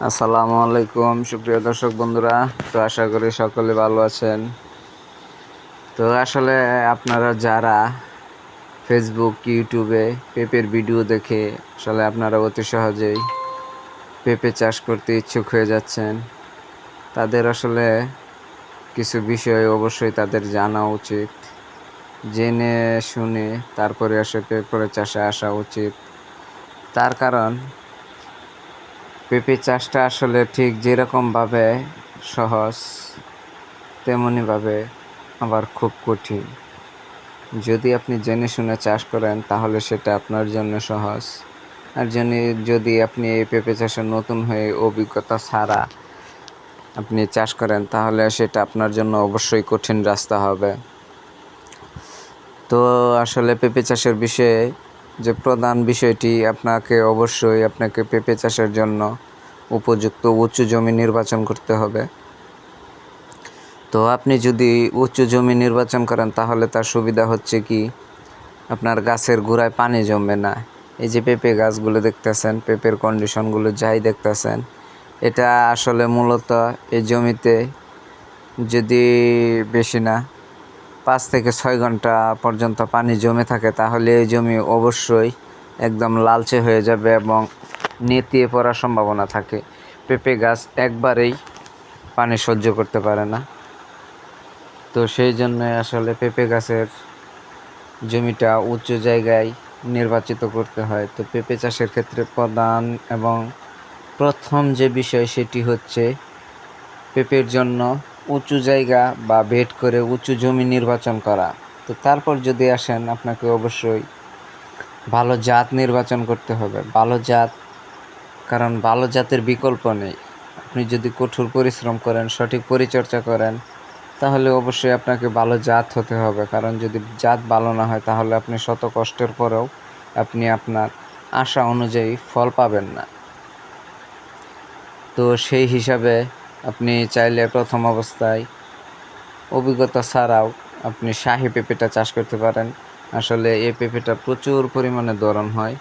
আসসালামু আলাইকুম সুপ্রিয় দর্শক বন্ধুরা। তো আশা করি সকলে ভালো আছেন। তো আসলে আপনারা যারা ফেসবুক ইউটিউবে পেঁপের ভিডিও দেখে আসলে আপনারা অতি সহজেই পেঁপে চাষ করতে ইচ্ছুক হয়ে যাচ্ছেন, তাদের আসলে কিছু বিষয় অবশ্যই তাদের জানা উচিত। জেনে শুনে তারপরে আসলে পেঁপে চাষে আসা উচিত। তার কারণ পেঁপে চাষটা আসলে ঠিক যেরকমভাবে সহজ তেমনিভাবে আবার খুব কঠিন। যদি আপনি জেনে শুনে চাষ করেন তাহলে সেটা আপনার জন্য সহজ, আর যদি আপনি এই পেঁপে চাষে নতুন হয়ে অভিজ্ঞতা ছাড়া আপনি চাষ করেন তাহলে সেটা আপনার জন্য অবশ্যই কঠিন রাস্তা হবে। তো আসলে পেঁপে চাষের বিষয়ে যে প্রধান বিষয়টি আপনাকে পেঁপে চাষের জন্য উপযুক্ত উঁচু জমি নির্বাচন করতে হবে। তো আপনি যদি উঁচু জমি নির্বাচন করেন তাহলে তার সুবিধা হচ্ছে কি, আপনার গাছের গোড়ায় পানি জমবে না। এই যে পেঁপে গাছগুলো দেখতেছেন, পেঁপের কন্ডিশনগুলো যাই দেখতেছেন, এটা আসলে মূলত এই জমিতে যদি বেশি না 5 থেকে 6 ঘন্টা পর্যন্ত পানি জমে থাকে তাহলে এই জমি অবশ্যই একদম লালচে হয়ে যাবে এবং নেতিয়ে পড়ার সম্ভাবনা থাকে। পেঁপে গাছ একবারেই পানি সহ্য করতে পারে না। তো সেই জন্য আসলে পেঁপে গাছের জমিটা উঁচু জায়গায় নির্বাচিত করতে হয়। তো পেঁপে চাষের ক্ষেত্রে প্রধান এবং প্রথম যে বিষয় সেটি হচ্ছে পেঁপের জন্য উঁচু জায়গা বা বেড করে উঁচু জমি নির্বাচন করা। তো তারপর যদি আসেন, আপনাকে অবশ্যই ভালো জাত নির্বাচন করতে হবে। ভালো জাত, কারণ ভালো জাতের বিকল্প নেই। আপনি যদি কঠোর পরিশ্রম করেন, সঠিক পরিচর্যা করেন, তাহলে অবশ্যই আপনাকে ভালো জাত হতে হবে। কারণ যদি জাত ভালো না হয় তাহলে আপনি শত কষ্টের পরেও আপনি আপনার আশা অনুযায়ী ফল পাবেন না। তো সেই হিসাবে আপনি চাইলে প্রথম অবস্থায় অভিজ্ঞতা ছাড়াও আপনি শাহী পেঁপেটা চাষ করতে পারেন। আসলে এই পেঁপেটা প্রচুর পরিমাণে ধরন হয়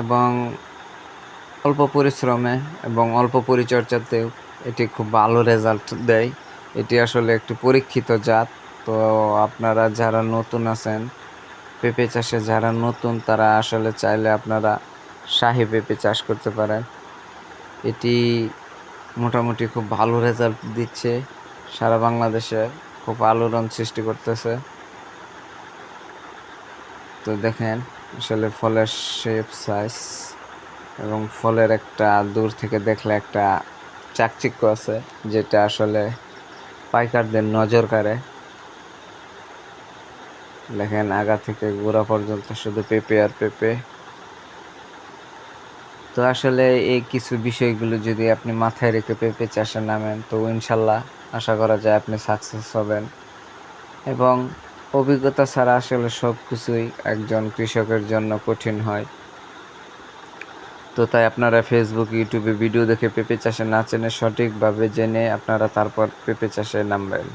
এবং অল্প পরিশ্রমে এবং অল্প পরিচর্যাতেও এটি খুব ভালো রেজাল্ট দেয়। এটি আসলে একটি পরীক্ষিত জাত। তো আপনারা যারা নতুন আছেন পেঁপে চাষে, যারা নতুন, তারা আসলে চাইলে আপনারা শাহী পেঁপে চাষ করতে পারেন। এটি মোটামুটি খুব ভালো রেজাল্ট দিচ্ছে, সারা বাংলাদেশে খুব আলোড়ন সৃষ্টি করতেছে। তো দেখেন আসলে ফলের শেপ সাইজ এবং ফলের একটা দূর থেকে দেখলে একটা চাকচিক্য আছে, যেটা আসলে পাইকারদের নজর কাড়ে। দেখেন আগা থেকে গোড়া পর্যন্ত শুধু পেঁপে আর পেঁপে। তো আসলে এই কিছু বিষয়গুলো যদি আপনি মাথায় রেখে পেঁপে চাষে নামেন তো ইনশাল্লাহ আশা করা যায় আপনি সাকসেস হবেন। এবং অভিজ্ঞতা ছাড়া আসলে সব কিছুই একজন কৃষকের জন্য কঠিন হয়। তো তাই আপনারা ফেসবুক ইউটিউবে ভিডিও দেখে পেঁপে চাষে না জেনে সঠিকভাবে জেনে আপনারা তারপর পেঁপে চাষে নামবেন।